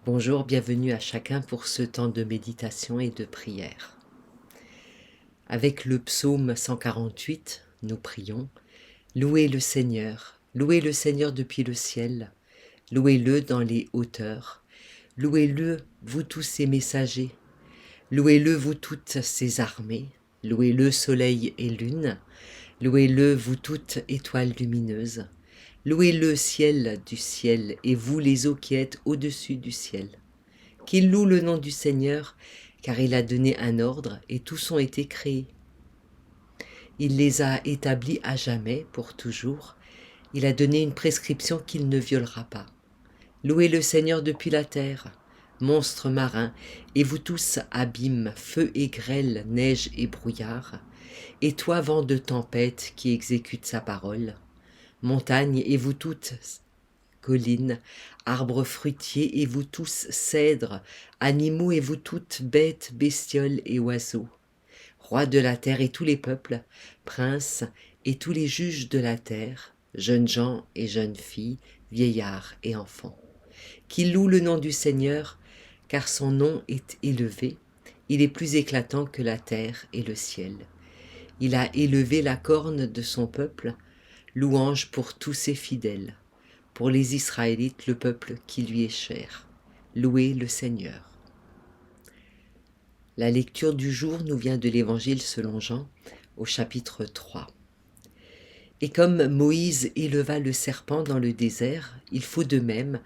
Bonjour, bienvenue à chacun pour ce temps de méditation et de prière. Avec le psaume 148, nous prions « Louez le Seigneur depuis le ciel, louez-le dans les hauteurs, louez-le, vous tous ses messagers, louez-le, vous toutes ses armées, louez-le soleil et lune, louez-le, vous toutes étoiles lumineuses, louez-le ciel du ciel et vous les eaux qui êtes au-dessus du ciel. Qu'il loue le nom du Seigneur, car il a donné un ordre et tous ont été créés. Il les a établis à jamais, pour toujours. Il a donné une prescription qu'il ne violera pas. Louez le Seigneur depuis la terre, monstres marins, et vous tous abîmes, feu et grêle, neige et brouillard, et toi vent de tempête qui exécute sa parole, montagne et vous toutes collines, arbres fruitiers et vous tous cèdres, animaux et vous toutes bêtes, bestioles et oiseaux, rois de la terre et tous les peuples, princes et tous les juges de la terre, jeunes gens et jeunes filles, vieillards et enfants. Qu'ils louent le nom du Seigneur, car son nom est élevé, il est plus éclatant que la terre et le ciel. Il a élevé la corne de son peuple, louange pour tous ses fidèles. Pour les Israélites, le peuple qui lui est cher. Louez le Seigneur. La lecture du jour nous vient de l'Évangile selon Jean, au chapitre 3. Et comme Moïse éleva le serpent dans le désert, il faut de même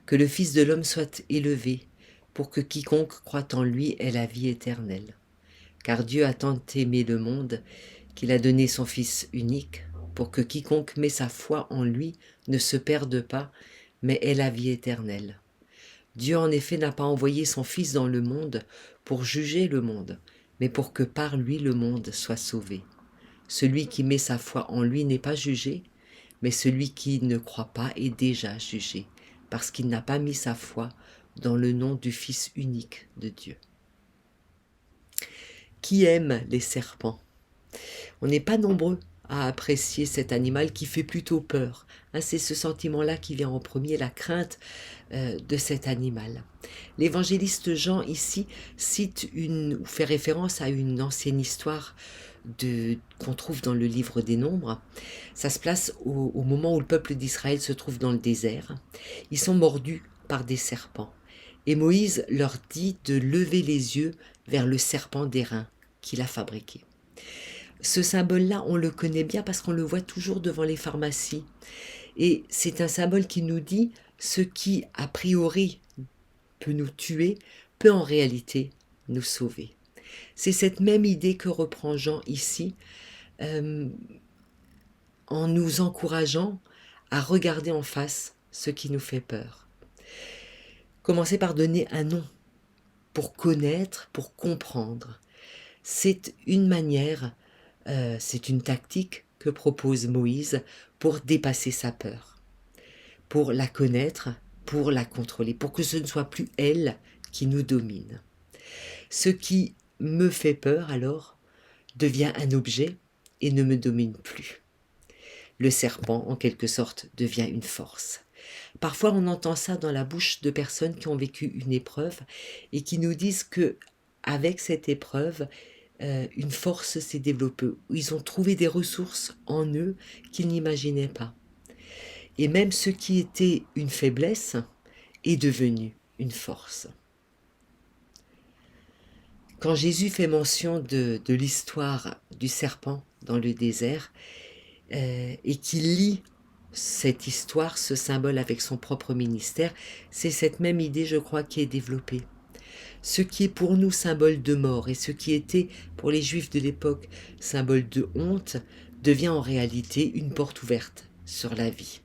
que le Fils de l'homme soit élevé, pour que quiconque croit en lui ait la vie éternelle. Car Dieu a tant aimé le monde qu'il a donné son Fils unique, pour que quiconque met sa foi en lui ne se perde pas, mais ait la vie éternelle. Dieu en effet n'a pas envoyé son Fils dans le monde pour juger le monde, mais pour que par lui le monde soit sauvé. Celui qui met sa foi en lui n'est pas jugé, mais celui qui ne croit pas est déjà jugé, parce qu'il n'a pas mis sa foi dans le nom du Fils unique de Dieu. Qui aime les serpents ? On n'est pas nombreux à apprécier cet animal qui fait plutôt peur. C'est ce sentiment-là qui vient en premier, la crainte de cet animal. L'évangéliste Jean ici cite ou fait référence à une ancienne histoire qu'on trouve dans le livre des Nombres. Ça se place au moment où le peuple d'Israël se trouve dans le désert. Ils sont mordus par des serpents. Et Moïse leur dit de lever les yeux vers le serpent d'airain qu'il a fabriqué. Ce symbole-là, on le connaît bien parce qu'on le voit toujours devant les pharmacies. Et c'est un symbole qui nous dit ce qui, a priori, peut nous tuer, peut en réalité nous sauver. C'est cette même idée que reprend Jean ici, en nous encourageant à regarder en face ce qui nous fait peur. Commencez par donner un nom, pour connaître, pour comprendre. C'est une manière, c'est une tactique que propose Moïse pour dépasser sa peur, pour la connaître, pour la contrôler, pour que ce ne soit plus elle qui nous domine. Ce qui me fait peur alors devient un objet et ne me domine plus. Le serpent, en quelque sorte, devient une force. Parfois, on entend ça dans la bouche de personnes qui ont vécu une épreuve et qui nous disent que, avec cette épreuve, une force s'est développée. Ils ont trouvé des ressources en eux qu'ils n'imaginaient pas. Et même ce qui était une faiblesse est devenu une force. Quand Jésus fait mention de l'histoire du serpent dans le désert et qu'il lie cette histoire, ce symbole avec son propre ministère, c'est cette même idée, je crois, qui est développée. Ce qui est pour nous symbole de mort et ce qui était pour les Juifs de l'époque symbole de honte devient en réalité une porte ouverte sur la vie.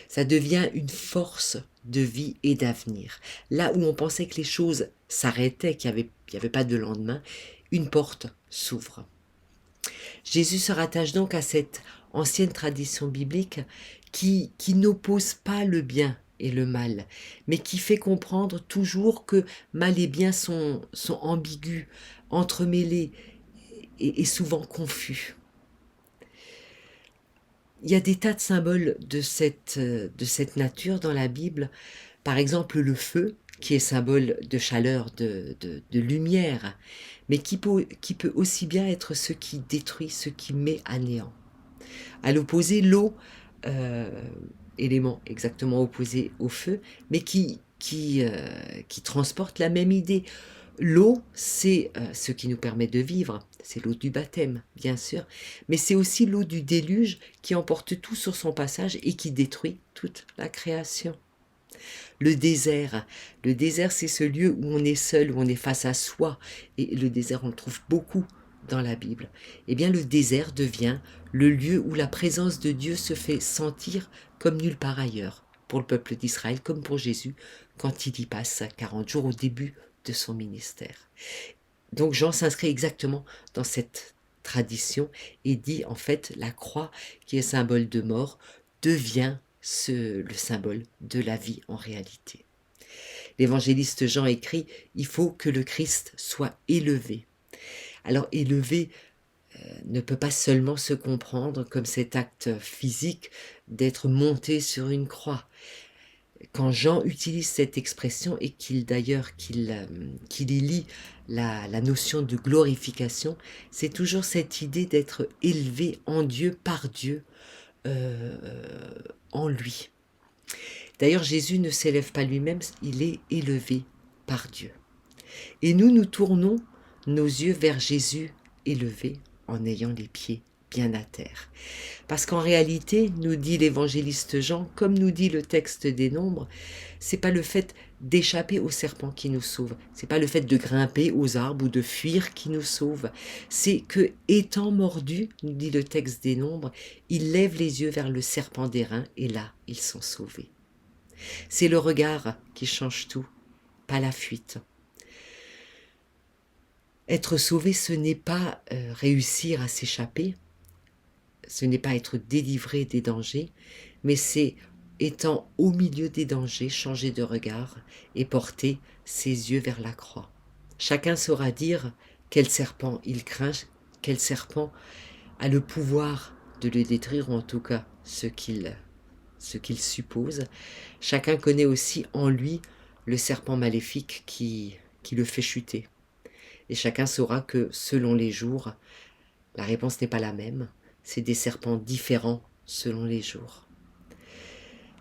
Ça devient une force de vie et d'avenir. Là où on pensait que les choses s'arrêtaient, qu'il n'y avait pas de lendemain, une porte s'ouvre. Jésus se rattache donc à cette ancienne tradition biblique qui n'oppose pas le bien et le mal, mais qui fait comprendre toujours que mal et bien sont ambigus, entremêlés et souvent confus. Il y a des tas de symboles de cette nature dans la Bible. Par exemple, le feu, qui est symbole de chaleur, de lumière, mais qui peut aussi bien être ce qui détruit, ce qui met à néant. À l'opposé, l'eau, élément exactement opposé au feu, mais qui transporte la même idée. L'eau, c'est ce qui nous permet de vivre, c'est l'eau du baptême, bien sûr, mais c'est aussi l'eau du déluge qui emporte tout sur son passage et qui détruit toute la création. Le désert, c'est ce lieu où on est seul, où on est face à soi, et le désert, on le trouve beaucoup dans la Bible. Eh bien, le désert devient le lieu où la présence de Dieu se fait sentir comme nulle part ailleurs, pour le peuple d'Israël comme pour Jésus, quand il y passe 40 jours au début de son ministère. Donc Jean s'inscrit exactement dans cette tradition et dit en fait la croix qui est symbole de mort devient le symbole de la vie en réalité. L'évangéliste Jean écrit « Il faut que le Christ soit élevé ». Alors élevé ne peut pas seulement se comprendre comme cet acte physique d'être monté sur une croix. Quand Jean utilise cette expression et qu'il y lie la notion de glorification, c'est toujours cette idée d'être élevé en Dieu, par Dieu, en lui. D'ailleurs, Jésus ne s'élève pas lui-même, il est élevé par Dieu. Et nous tournons nos yeux vers Jésus élevé en ayant les pieds bien à terre. Parce qu'en réalité, nous dit l'évangéliste Jean, comme nous dit le texte des Nombres, c'est pas le fait d'échapper au serpent qui nous sauve, c'est pas le fait de grimper aux arbres ou de fuir qui nous sauve, c'est que, étant mordu, nous dit le texte des Nombres, ils lèvent les yeux vers le serpent d'airain et là, ils sont sauvés. C'est le regard qui change tout, pas la fuite. Être sauvé, ce n'est pas réussir à s'échapper, ce n'est pas être délivré des dangers, mais c'est, étant au milieu des dangers, changer de regard et porter ses yeux vers la croix. Chacun saura dire quel serpent il craint, quel serpent a le pouvoir de le détruire, ou en tout cas ce qu'il suppose. Chacun connaît aussi en lui le serpent maléfique qui le fait chuter. Et chacun saura que, selon les jours, la réponse n'est pas la même. C'est des serpents différents selon les jours.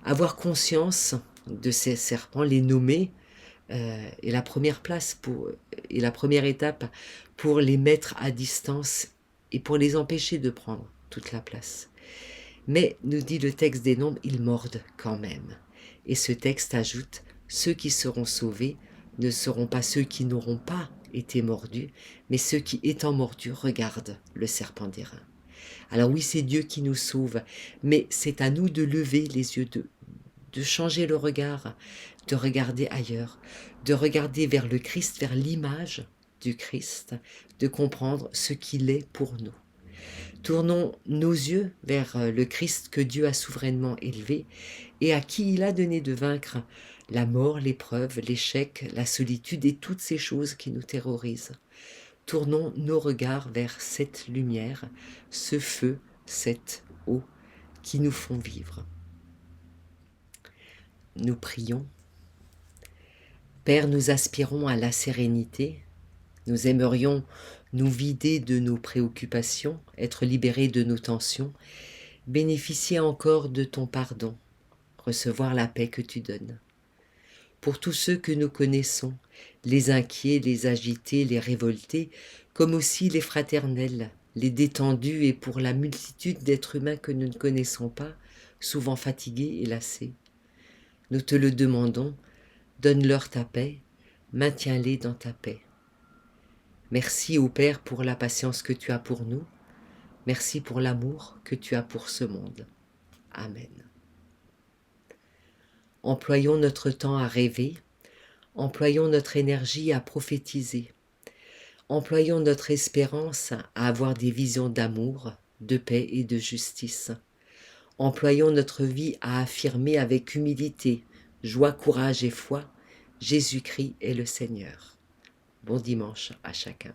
Avoir conscience de ces serpents, les nommer, est la première la première étape pour les mettre à distance et pour les empêcher de prendre toute la place. Mais, nous dit le texte des Nombres, ils mordent quand même. Et ce texte ajoute, ceux qui seront sauvés ne seront pas ceux qui n'auront pas été mordus, mais ceux qui, étant mordus, regardent le serpent d'airain. Alors oui, c'est Dieu qui nous sauve, mais c'est à nous de lever les yeux, de changer le regard, de regarder ailleurs, de regarder vers le Christ, vers l'image du Christ, de comprendre ce qu'il est pour nous. Tournons nos yeux vers le Christ que Dieu a souverainement élevé et à qui il a donné de vaincre la mort, l'épreuve, l'échec, la solitude et toutes ces choses qui nous terrorisent. Tournons nos regards vers cette lumière, ce feu, cette eau qui nous font vivre. Nous prions. Père, nous aspirons à la sérénité. Nous aimerions nous vider de nos préoccupations, être libérés de nos tensions, bénéficier encore de ton pardon, recevoir la paix que tu donnes. Pour tous ceux que nous connaissons, les inquiets, les agités, les révoltés, comme aussi les fraternels, les détendus et pour la multitude d'êtres humains que nous ne connaissons pas, souvent fatigués et lassés. Nous te le demandons, donne-leur ta paix, maintiens-les dans ta paix. Merci ô Père pour la patience que tu as pour nous, merci pour l'amour que tu as pour ce monde. Amen. Employons notre temps à rêver, employons notre énergie à prophétiser, employons notre espérance à avoir des visions d'amour, de paix et de justice. Employons notre vie à affirmer avec humilité, joie, courage et foi, Jésus-Christ est le Seigneur. Bon dimanche à chacun.